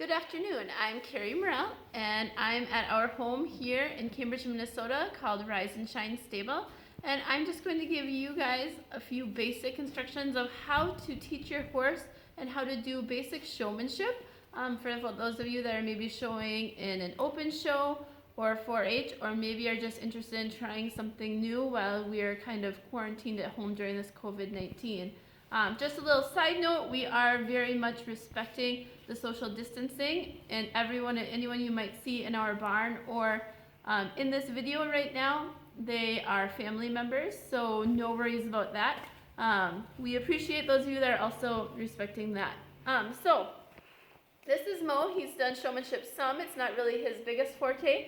Good afternoon. I'm Carrie Morrell, and I'm at our home here in Cambridge, Minnesota called Rise and Shine Stable. And I'm just going to give you guys a few basic instructions of how to teach your horse and how to do basic showmanship for those of you that are maybe showing in an open show or 4-H, or maybe are just interested in trying something new while we are kind of quarantined at home during this COVID-19. Just a little side note, we are very much respecting the social distancing, and anyone you might see in our barn or in this video right now, they are family members, so no worries about that. We appreciate those of you that are also respecting that. So this is Mo. He's done showmanship some. It's not really his biggest forte.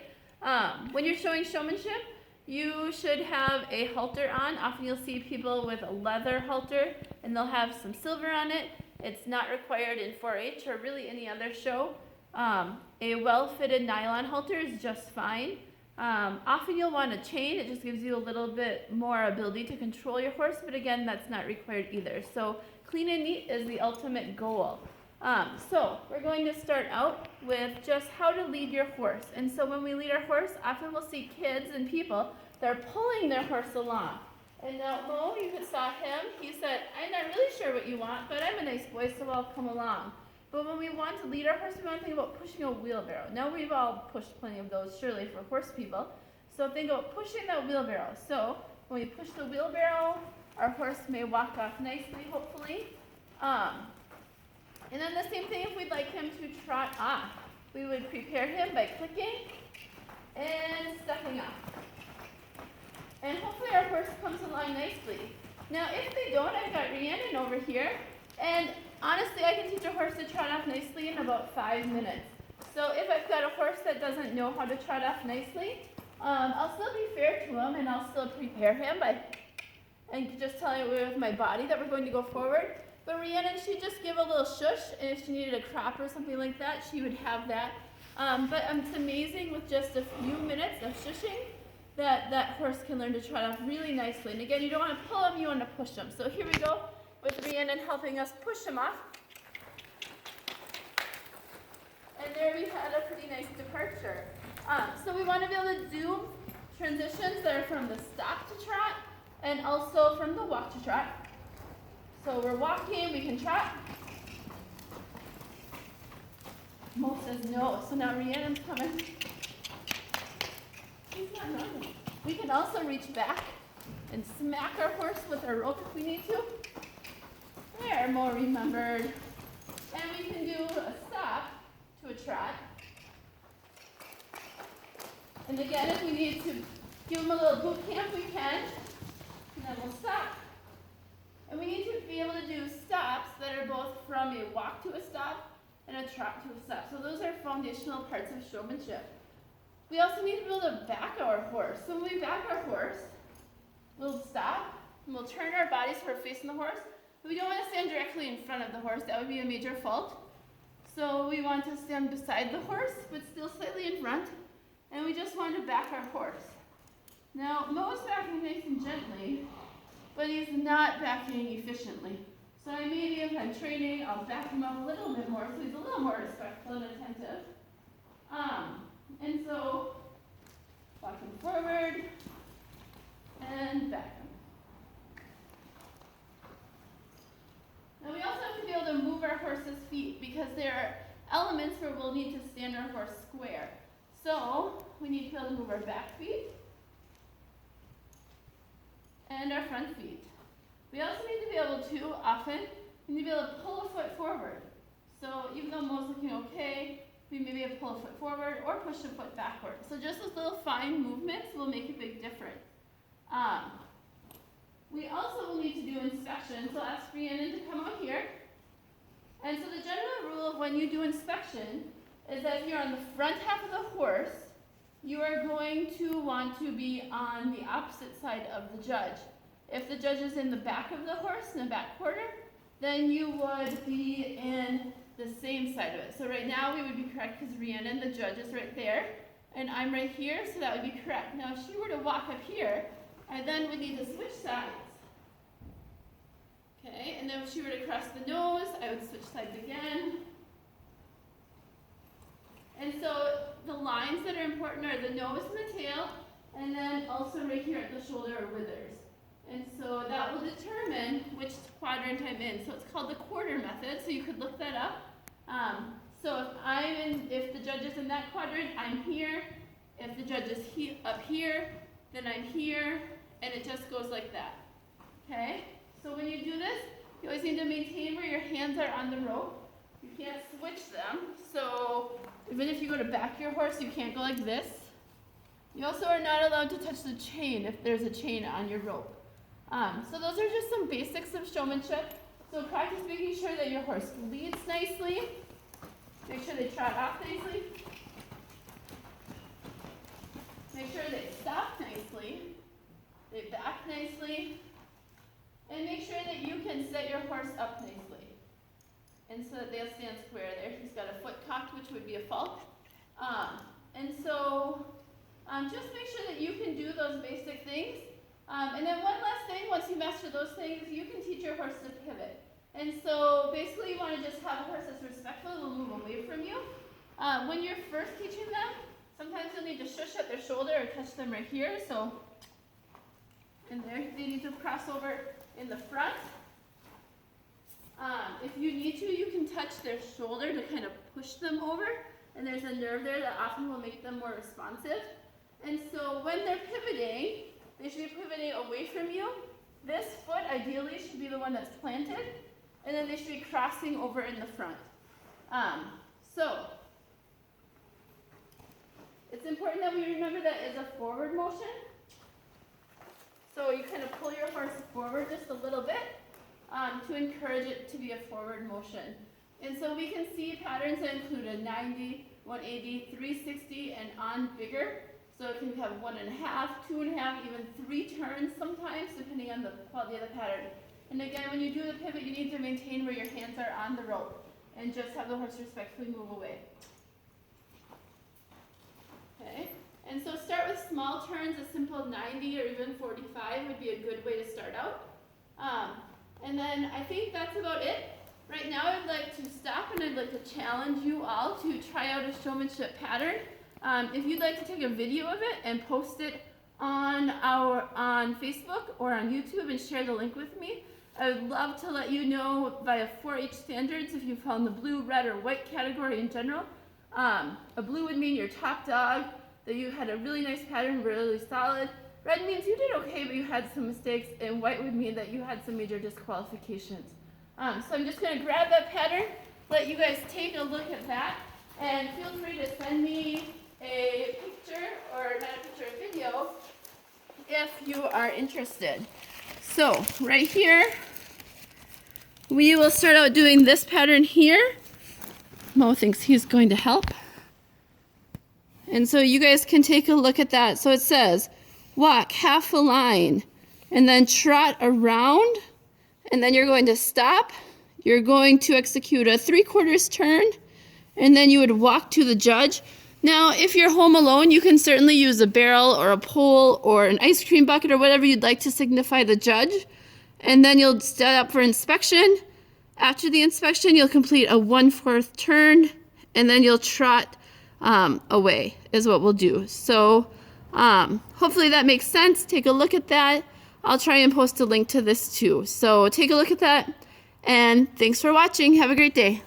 When you're showing showmanship, you should have a halter on. Often you'll see people with a leather halter and they'll have some silver on it. It's not required in 4-H or really any other show. A well-fitted nylon halter is just fine. Often you'll want a chain. It just gives you a little bit more ability to control your horse, but again, that's not required either. So clean and neat is the ultimate goal. So we're going to start out with just how to lead your horse. And so when we lead our horse, often we'll see kids and people that are pulling their horse along. And now Mo, you saw him, he said, I'm not really sure what you want, but I'm a nice boy, so I'll come along. But when we want to lead our horse, we want to think about pushing a wheelbarrow. Now we've all pushed plenty of those, surely, for horse people. So think about pushing that wheelbarrow. So when we push the wheelbarrow, our horse may walk off nicely, hopefully. And then the same thing if we'd like him to trot off. We would prepare him by clicking and stepping off. And hopefully our horse comes along nicely. Now if they don't, I've got Rhiannon over here. And honestly, I can teach a horse to trot off nicely in about 5 minutes. So if I've got a horse that doesn't know how to trot off nicely, I'll still be fair to him and I'll still prepare him and just telling him with my body that we're going to go forward. But Rhiannon, she'd just give a little shush, and if she needed a crop or something like that, she would have that. But it's amazing with just a few minutes of shushing that horse can learn to trot off really nicely. And again, you don't want to pull him, you want to push him. So here we go with Rhiannon helping us push him off. And there we had a pretty nice departure. So we want to be able to do transitions that are from the stop to trot and also from the walk to trot. So we're walking, we can trot. Mo says no, so now Rhiannon's coming. He's not running. We can also reach back and smack our horse with our rope if we need to. There, Mo remembered. And we can do a stop to a trot. And again, if we need to give him a little boot camp, we can. And then we'll stop. And we need to be able to do stops that are both from a walk to a stop and a trot to a stop. So those are foundational parts of showmanship. We also need to be able to back our horse. So when we back our horse, we'll stop and we'll turn our bodies so we're facing the horse. But we don't want to stand directly in front of the horse. That would be a major fault. So we want to stand beside the horse, but still slightly in front. And we just want to back our horse. Now, Mo's backing nice and gently, but he's not backing efficiently. So maybe if I'm training, I'll back him up a little bit more so he's a little more respectful and attentive. And so, walk him forward and back him. Now we also have to be able to move our horse's feet because there are elements where we'll need to stand our horse square. So we need to be able to move our back feet and our front feet. We also need to be able to, often, we need to be able to pull a foot forward. So even though Mo's looking okay, we may be able to pull a foot forward or push a foot backward. So just those little fine movements will make a big difference. We also will need to do inspection. So I'll ask Rhiannon to come out here. And so the general rule of when you do inspection is that if you're on the front half of the horse, you are going to want to be on the opposite side of the judge. If the judge is in the back of the horse, in the back quarter, then you would be in the same side of it. So right now we would be correct because Rhiannon, the judge, is right there, and I'm right here, so that would be correct. Now if she were to walk up here, I then would need to switch sides. Okay, and then if she were to cross the nose, I would switch sides again. are important are the nose and the tail, and then also right here at the shoulder or withers. And so that will determine which quadrant I'm in. So it's called the quarter method, so you could look that up. So if the judge is in that quadrant, I'm here. If the judge is up here, then I'm here, and it just goes like that. Okay? So when you do this, you always need to maintain where your hands are on the rope. You can't switch them. So even if you go to back your horse, you can't go like this. You also are not allowed to touch the chain if there's a chain on your rope. So those are just some basics of showmanship. So practice making sure that your horse leads nicely. Make sure they trot off nicely. Make sure they stop nicely. They back nicely. And make sure that you can set your horse up nicely. And so that they'll stand square there. He's got a foot cocked, which would be a fault. Just make sure that you can do those basic things. And then one last thing, once you master those things, you can teach your horse to pivot. And so basically you want to just have a horse that's respectful and will move away from you. When you're first teaching them, sometimes you'll need to shush at their shoulder or touch them right here. So, and there, they need to cross over in the front. If you need to, you can touch their shoulder to kind of push them over. And there's a nerve there that often will make them more responsive. And so when they're pivoting, they should be pivoting away from you. This foot ideally should be the one that's planted. And then they should be crossing over in the front. So it's important that we remember that it's a forward motion. So you kind of pull your horse forward just a little bit to encourage it to be a forward motion. And so we can see patterns that include a 90, 180, 360, and on bigger. So it can have 1.5, 2.5, even 3 turns sometimes, depending on the quality of the pattern. And again, when you do the pivot, you need to maintain where your hands are on the rope and just have the horse respectfully move away. Okay, and so start with small turns. A simple 90 or even 45 would be a good way to start out. And then I think that's about it. Right now I'd like to stop and I'd like to challenge you all to try out a showmanship pattern. If you'd like to take a video of it and post it on Facebook or on YouTube and share the link with me, I would love to let you know via 4-H standards if you found the blue, red, or white category in general. A blue would mean you're top dog, that you had a really nice pattern, really solid. Red means you did okay, but you had some mistakes, and white would mean that you had some major disqualifications. So I'm just going to grab that pattern, let you guys take a look at that, and feel free to send me a picture, or not a picture, a video, if you are interested. So right here, we will start out doing this pattern here. Mo thinks he's going to help. And so you guys can take a look at that. So it says, walk half a line, and then trot around, and then you're going to stop. You're going to execute a 3/4 turn, and then you would walk to the judge. Now, if you're home alone, you can certainly use a barrel or a pole or an ice cream bucket or whatever you'd like to signify the judge. And then you'll set up for inspection. After the inspection, you'll complete a 1/4 turn, and then you'll trot away is what we'll do. So hopefully that makes sense. Take a look at that. I'll try and post a link to this too. So take a look at that, and thanks for watching. Have a great day.